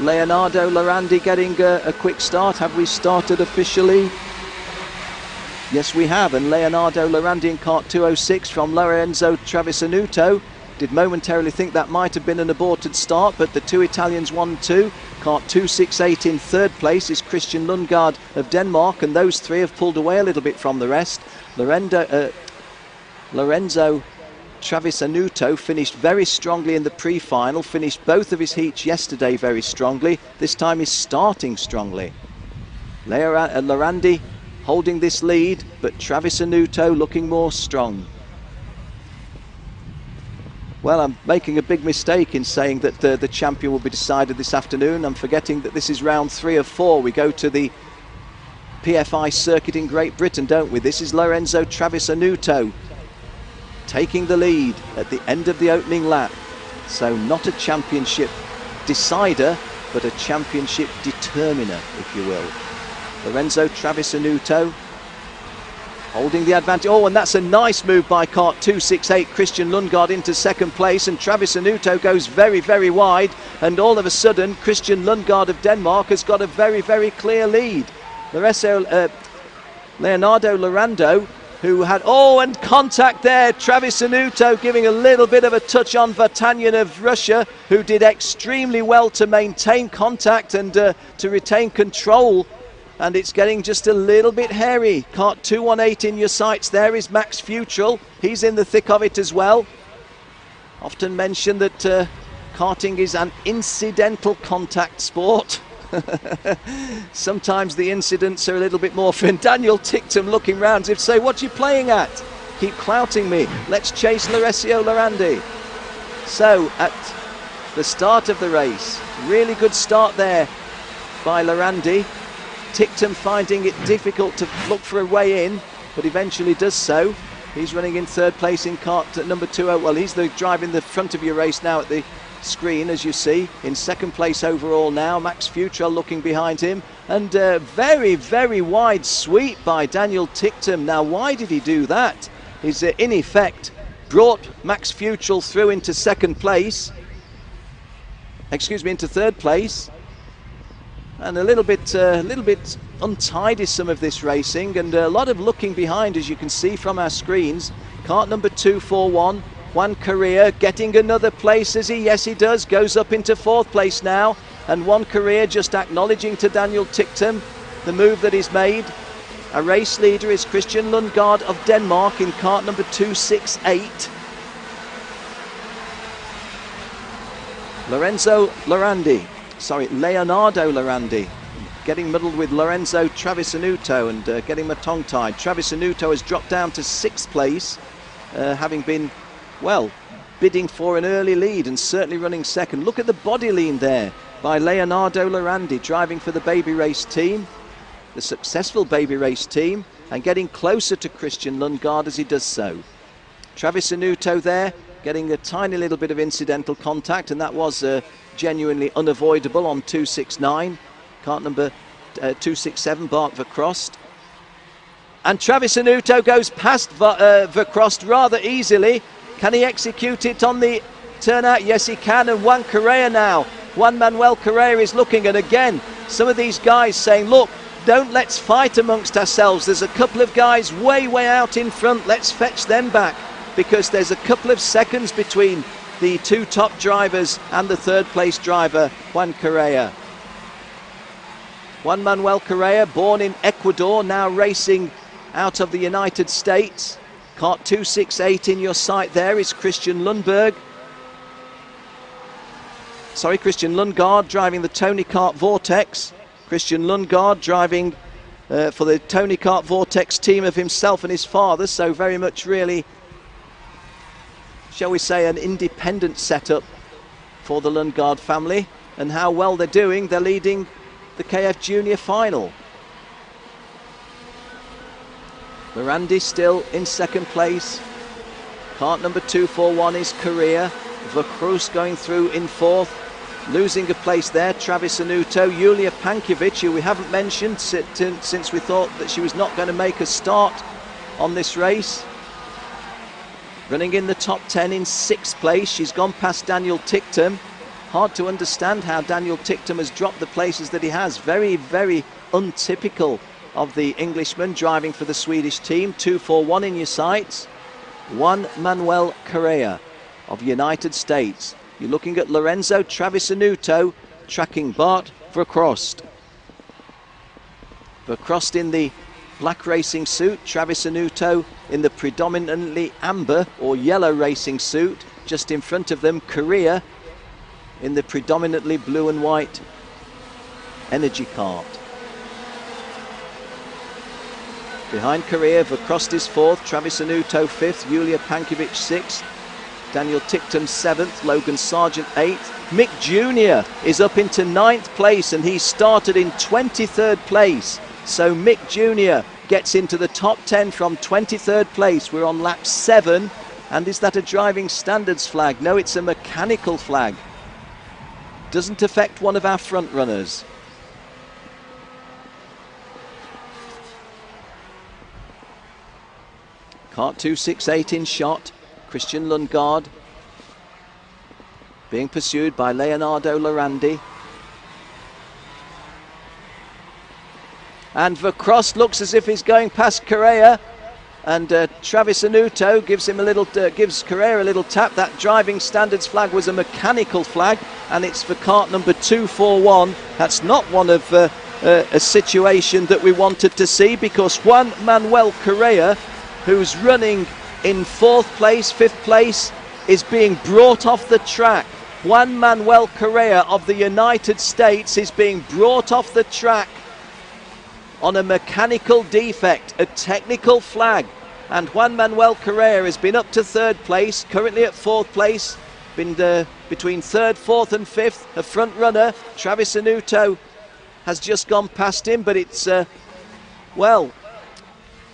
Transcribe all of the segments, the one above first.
Leonardo Lorandi getting a quick start. Have we started officially? Yes, we have. And Leonardo Lorandi in kart 206 from Lorenzo Travisanuto. Did momentarily think that might have been an aborted start, but the two Italians 1-2. Kart 268 in third place is Christian Lundgaard of Denmark, and those three have pulled away a little bit from the rest. Lorenzo Travisanuto finished very strongly in the pre-final, finished both of his heats yesterday very strongly. This time he's starting strongly. Lorandi holding this lead, but Travisanuto looking more strong. Well, I'm making a big mistake in saying that the champion will be decided this afternoon. I'm forgetting that this is round 3 of 4. We go to the PFI circuit in Great Britain, don't we? This is Lorenzo Travisanuto taking the lead at the end of the opening lap. So not a championship decider, but a championship determiner, if you will. Lorenzo Travisanuto holding the advantage. Oh, and that's a nice move by kart 268. Christian Lundgaard into second place, and Travisanuto goes very, very wide. And all of a sudden, Christian Lundgaard of Denmark has got a very, very clear lead. Leonardo Lorando, who had, oh, and contact there. Travisanuto giving a little bit of a touch on Vartanyan of Russia, who did extremely well to maintain contact and to retain control. And it's getting just a little bit hairy. Kart 218 in your sights there is Max Futrell. He's in the thick of it as well. Often mentioned that karting is an incidental contact sport. Sometimes the incidents are a little bit more fun. Daniel Tictum looking round as if to say, what are you playing at? Keep clouting me. Let's chase Lorenzo Lorandi. So at the start of the race, really good start there by Lorandi. Tictum finding it difficult to look for a way in, but eventually does so. He's running in third place in kart number 20. Well, he's driving the front of your race now at the screen, as you see. In second place overall now, Max Futrell looking behind him. And very, very wide sweep by Daniel Tictum. Now, why did he do that? He's in effect brought Max Futrell through into second place. Excuse me, into third place. And a little bit untidy some of this racing, and a lot of looking behind, as you can see from our screens. Kart number 241, Juan Correa getting another place, as he? Yes, he does. Goes up into fourth place now, and Juan Correa just acknowledging to Daniel Tictum the move that he's made. Our race leader is Christian Lundgaard of Denmark in kart number 268. Leonardo Lorandi getting muddled with Lorenzo Travisanuto and getting my tongue tied. Travisanuto has dropped down to sixth place, having been, well, bidding for an early lead and certainly running second. Look at the body lean there by Leonardo Lorandi, driving for the Baby Race team, the successful Baby Race team, and getting closer to Christian Lundgaard as he does so. Travisanuto there getting a tiny little bit of incidental contact, and that was genuinely unavoidable on 269. Kart number 267, Bart Vercrost. And Travisanuto goes past Vercrost rather easily. Can he execute it on the turnout? Yes, he can. And Juan Correa now. Juan Manuel Correa is looking, and again, some of these guys saying, look, let's fight amongst ourselves. There's a couple of guys way out in front. Let's fetch them back, because there's a couple of seconds between the two top drivers and the third place driver, Juan Correa. Juan Manuel Correa, born in Ecuador, now racing out of the United States. Kart 268 in your sight there is Christian Lundgaard driving the Tony Kart Vortex. Christian Lundgaard driving for the Tony Kart Vortex team of himself and his father, so very much really, shall we say, an independent setup for the Lundgaard family. And how well they're doing, they're leading the KF Junior final. Lorandi still in second place. Kart number 241 is Correa. Vercrost going through in fourth. Losing a place there, Travisanuto. Yulia Pankovic, who we haven't mentioned since we thought that she was not going to make a start on this race. Running in the top 10 in sixth place. She's gone past Daniel Tictum. hard to understand how Daniel Ticktum has dropped the places that he has. Very, very untypical of the Englishman driving for the Swedish team. 2-4-1 in your sights. Juan Manuel Correa of United States. You're looking at Lorenzo Travisanuto tracking Bart Verkrost. Verkrost in the black racing suit, Travisanuto in the predominantly amber or yellow racing suit. Just in front of them, Correa in the predominantly blue and white energy kart. Behind Correa, Verkrost is 4th, Travisanuto 5th, Julia Pankovic 6th, Daniel Ticktum 7th, Logan Sargent 8th. Mick Jr. is up into 9th place and he started in 23rd place. So Mick Jr. gets into the top 10 from 23rd place. We're on lap 7. And is that a driving standards flag? No, it's a mechanical flag. Doesn't affect one of our front runners. Kart 268 in shot. Christian Lundgaard being pursued by Leonardo Lorandi. And Verkrost looks as if he's going past Correa, and Travisanuto gives him a little, gives Correa a little tap. That driving standards flag was a mechanical flag, and it's for kart number 241. That's not one of a situation that we wanted to see, because Juan Manuel Correa, who's running in 4th place, 5th place, is being brought off the track. Juan Manuel Correa of the United States is being brought off the track on a mechanical defect, a technical flag. And Juan Manuel Correa has been up to 3rd place, currently at 4th place, been between 3rd, 4th and 5th. A front runner, Travisanuto, has just gone past him, but it's, well,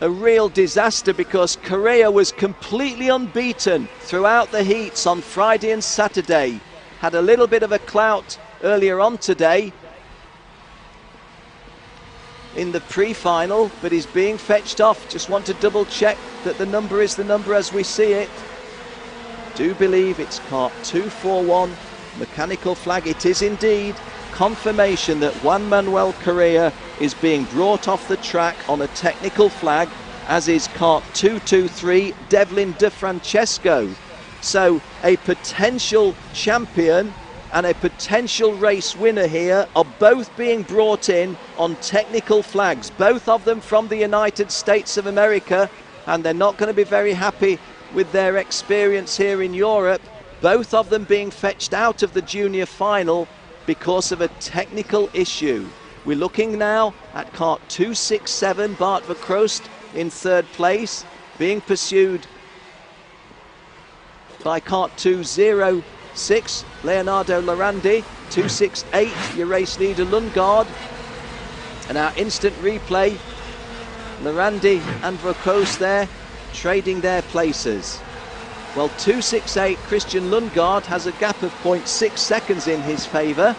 a real disaster, because Correa was completely unbeaten throughout the heats on Friday and Saturday. Had a little bit of a clout earlier on today in the pre-final, but he's being fetched off. Just want to double check that the number is the number as we see it. Do believe it's kart 241, mechanical flag. It is indeed confirmation that Juan Manuel Correa is being brought off the track on a technical flag, as is kart 223, Devlin DeFrancesco. So a potential champion and a potential race winner here are both being brought in on technical flags, both of them from the United States of America, and they're not going to be very happy with their experience here in Europe. Both of them being fetched out of the junior final because of a technical issue. We're looking now at kart 267, Bart Verkrost in 3rd place, being pursued by kart 206, Leonardo Lorandi. 268, your race leader Lundgaard. And our instant replay, Lorandi and Verkrost there trading their places. Well, 268, Christian Lundgaard has a gap of 0.6 seconds in his favour.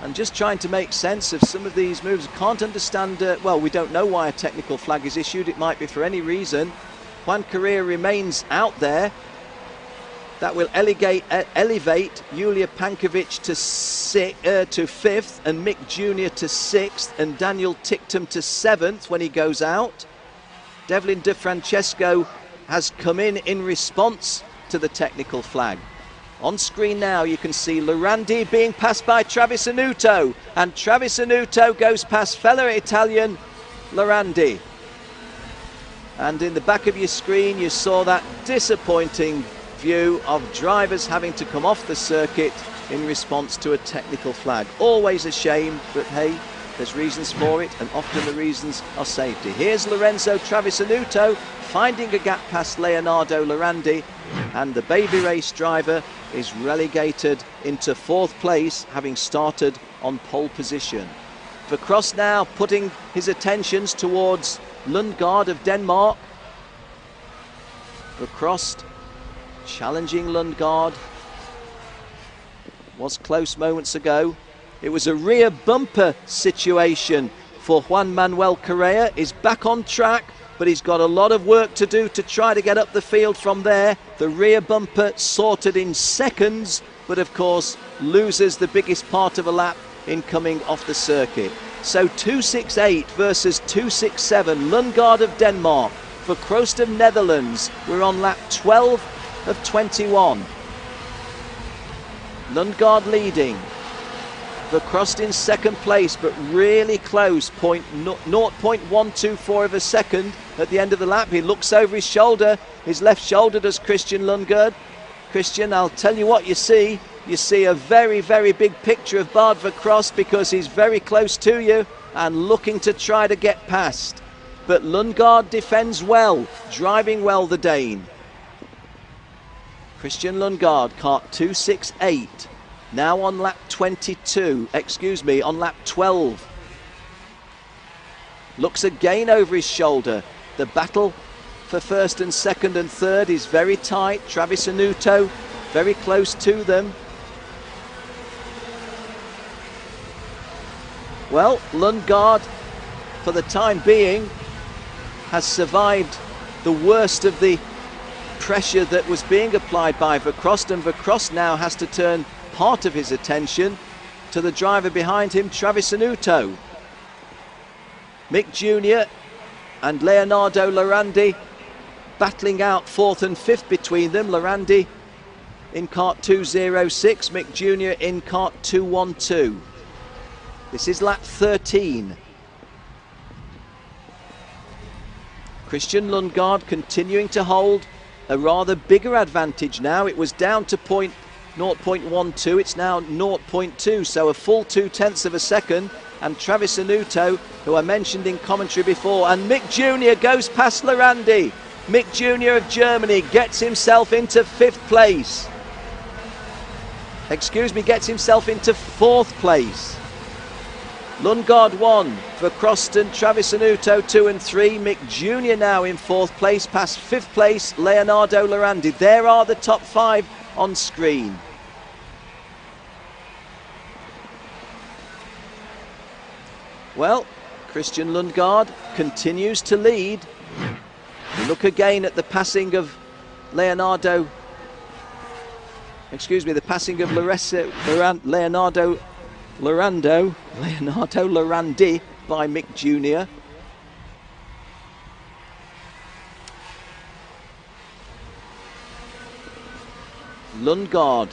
And just trying to make sense of some of these moves. Can't understand, well, we don't know why a technical flag is issued. It might be for any reason. Juan Correa remains out there. That will elevate Julia Pankovic to 5th, and Mick Jr. to 6th, and Daniel Ticktum to 7th when he goes out. Devlin DeFrancesco has come in response to the technical flag. On screen now you can see Lorandi being passed by Travisanuto, and Travisanuto goes past fellow Italian Lorandi. And in the back of your screen you saw that disappointing view of drivers having to come off the circuit in response to a technical flag. Always a shame, but hey, there's reasons for it, and often the reasons are safety. Here's Lorenzo Travisanuto finding a gap past Leonardo Lorandi, and the baby race driver is relegated into 4th place, having started on pole position. Verkrost now putting his attentions towards Lundgaard of Denmark. Verkrost challenging Lundgaard. Was close moments ago. It was a rear bumper situation for Juan Manuel Correa. Is back on track. but he's got a lot of work to do to try to get up the field from there. The rear bumper sorted in seconds, but of course loses the biggest part of a lap in coming off the circuit. So 268 versus 267, Lundgaard of Denmark for Kroost of Netherlands. We're on lap 12 of 21. Lundgaard leading. Kroost in second place, but really close, 0.124 of a second at the end of the lap. He looks over his shoulder, his left shoulder does Kristian Lundgaard. Kristian, I'll tell you what you see. You see a very, very big picture of Bart Kroost because he's very close to you and looking to try to get past. But Lundgaard defends well, driving well, the Dane. Kristian Lundgaard, kart 268, now on lap 22, on lap 12. Looks again over his shoulder. The battle for first and second and third is very tight. Travis Anuto very close to them. Well, Lundgaard, for the time being, has survived the worst of the pressure that was being applied by Kroost, and Kroost now has to turn part of his attention to the driver behind him, Travis Anuto. Mick Jr. and Leonardo Lorandi battling out fourth and fifth between them. Lorandi in kart 206, Mick Jr. in kart 212. This is lap 13. Kristian Lundgaard continuing to hold a rather bigger advantage now. It was down to 0.12, it's now 0.2, so a full 0.2 of a second. And Travis Anuto, who I mentioned in commentary before, and Mick Jr. goes past Lorandi. Mick Jr. of Germany gets himself into fifth place. Gets himself into fourth place. Lundgaard 1 for Kroost and Travis Anuto 2 and 3. Mick Jr. now in fourth place, past fifth place Leonardo Lorandi. There are the top five on screen. Well, Kristian Lundgaard continues to lead. Look again at the passing of Leonardo Lorandi by Mick Jr. Lundgaard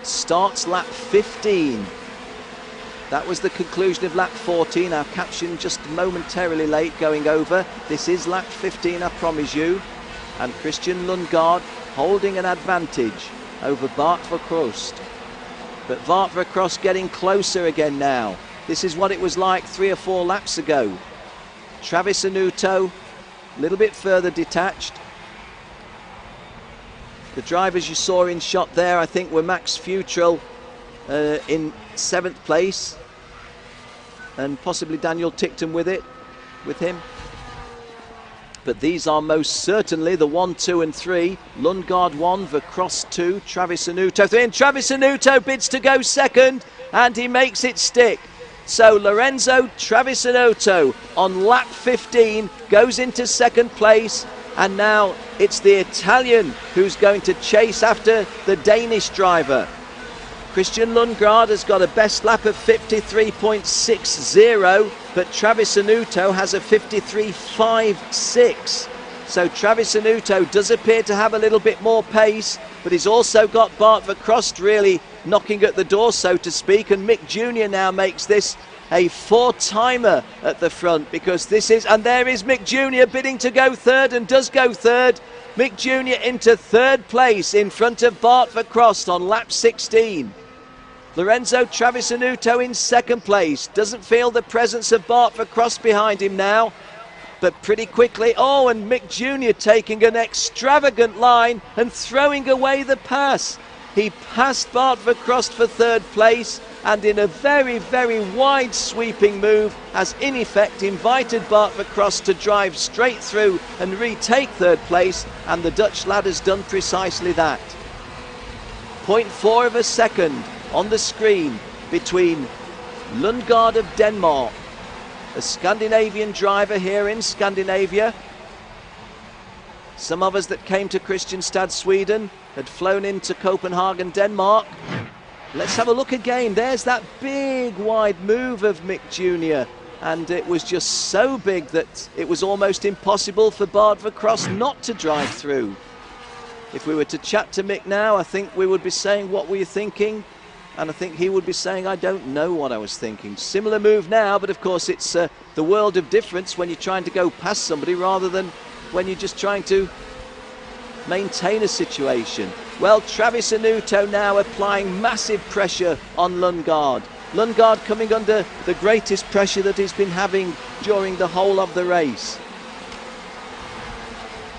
starts lap 15. That was the conclusion of lap 14. Our caption just momentarily late going over. This is lap 15, I promise you. And Kristian Lundgaard holding an advantage over Bart Kroost. But Bart Kroost getting closer again now. This is what it was like 3 or 4 laps ago. Travis Anuto a little bit further detached. The drivers you saw in shot there, I think, were Max Futrell in 7th place, and possibly Daniel Ticktum with him. But these are most certainly the 1, 2 and 3. Lundgaard 1, Kroost 2, Travis Anuto 3, and Travis Anuto bids to go second, and he makes it stick. So Lorenzo Travis Anuto on lap 15 goes into second place, and now it's the Italian who's going to chase after the Danish driver. Kristian Lundgaard has got a best lap of 53.60, but Travis Anuto has a 53.56. So Travis Anuto does appear to have a little bit more pace, but he's also got Bart Kroost really knocking at the door, so to speak, and Mick Jr. now makes this a 4-timer at the front, because this is, and there is Mick Jr. bidding to go third, and does go third. Mick Jr. into third place in front of Bart Kroost on lap 16. Lorenzo Travis Anuto in second place. Doesn't feel the presence of Bart Kroost behind him now, but pretty quickly, oh, and Mick Jr. taking an extravagant line and throwing away the pass. He passed Bart Kroost for third place, and in a very, very wide sweeping move has in effect invited Bart Kroost to drive straight through and retake third place, and the Dutch lad has done precisely that. 0.4 of a second on the screen between Lundgaard of Denmark, a Scandinavian driver here in Scandinavia, Some of us that came to Kristianstad, Sweden, had flown into Copenhagen, Denmark. Let's have a look again. There's that big wide move of Mick Jr. And it was just so big that it was almost impossible for Bardver Cross not to drive through. If we were to chat to Mick now, I think we would be saying, what were you thinking? And I think he would be saying, I don't know what I was thinking. Similar move now, but of course it's the world of difference when you're trying to go past somebody rather than when you're just trying to maintain a situation. Well, Travis Anuto now applying massive pressure on Lundgaard. Lundgaard coming under the greatest pressure that he's been having during the whole of the race.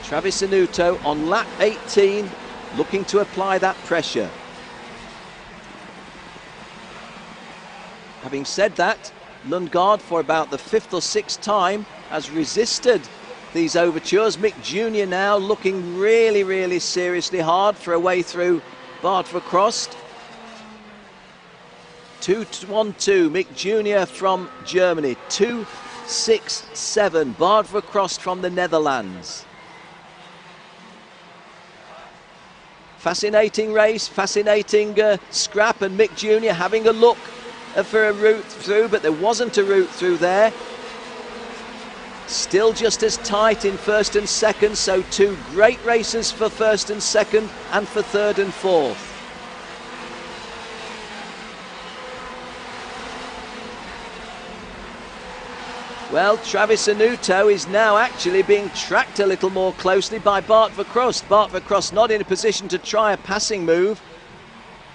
Travis Anuto on lap 18 looking to apply that pressure. Having said that, Lundgaard for about the 5th or 6th time has resisted these overtures. Mick Jr. now looking really seriously hard for a way through Bardver Cross. 2-1-2, Mick Jr. from Germany. 2-6-7, Bardver Cross from the Netherlands. Fascinating race, fascinating scrap, and Mick Jr. having a look for a route through, but there wasn't a route through there. Still just as tight in 1st and 2nd, so 2 great races for 1st and 2nd and for 3rd and 4th. Well, Travis Anuto is now actually being tracked a little more closely by Bardver Cross. Bardver Cross not in a position to try a passing move,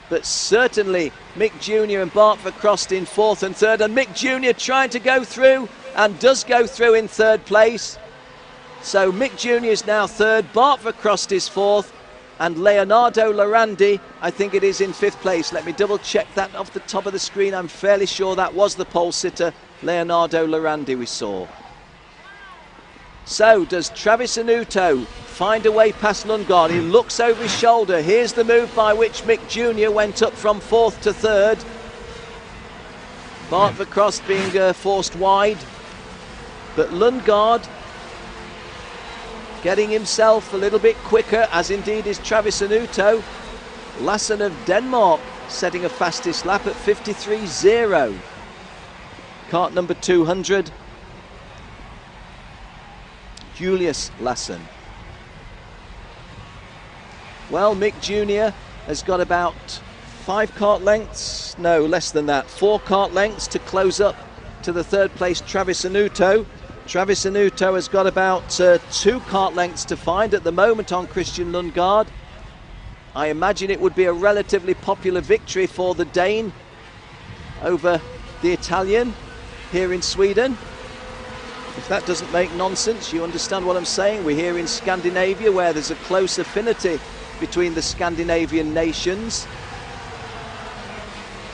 but certainly Mick Jr. and Bardver Cross in 4th and 3rd, and Mick Jr. trying to go through and does go through in 3rd place. So Mick Jr. is now 3rd, Bardver Cross is 4th, and Leonardo Lorandi, I think it is, in 5th place. Let me double check that off the top of the screen. I'm fairly sure that was the pole sitter, Leonardo Lorandi, we saw. So does Travis Anuto find a way past Lundgaard? He looks over his shoulder. Here's the move by which Mick Jr. went up from 4th to 3rd. Bardver Cross being forced wide. But Lundgaard getting himself a little bit quicker, as indeed is Travis Anuto. Lassen of Denmark setting a fastest lap at 53.0. Kart number 200. Julius Lassen. Well, Mick Jr. has got about 5 kart lengths, no, less than that, 4 kart lengths to close up to the 3rd place Travis Anuto. Travis Anuto has got about 2 kart lengths to find at the moment on Christian Lundgaard. I imagine it would be a relatively popular victory for the Dane over the Italian here in Sweden. If that doesn't make nonsense, you understand what I'm saying. We're here in Scandinavia, where there's a close affinity between the Scandinavian nations.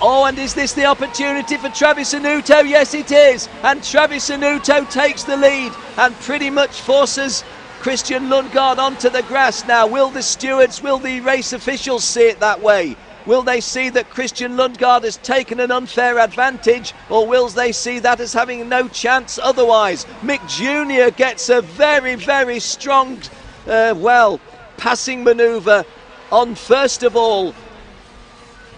Oh, and is this the opportunity for Travis Anuto? Yes, it is. And Travis Anuto takes the lead and pretty much forces Christian Lundgaard onto the grass. Now, will the stewards, will the race officials see it that way? Will they see that Christian Lundgaard has taken an unfair advantage, or will they see that as having no chance otherwise? Mick Jr. gets a very strong, passing manoeuvre on first of all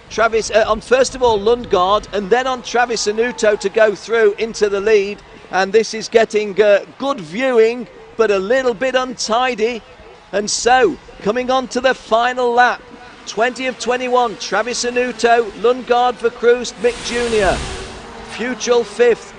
Lundgaard, and then on Travis Anuto to go through into the lead. And this is getting good viewing, but a little bit untidy. And so, coming on to the final lap, 20 of 21, Travis Anuto, Lundgaard, Verkroest, Mick Jr. Futrell 5th,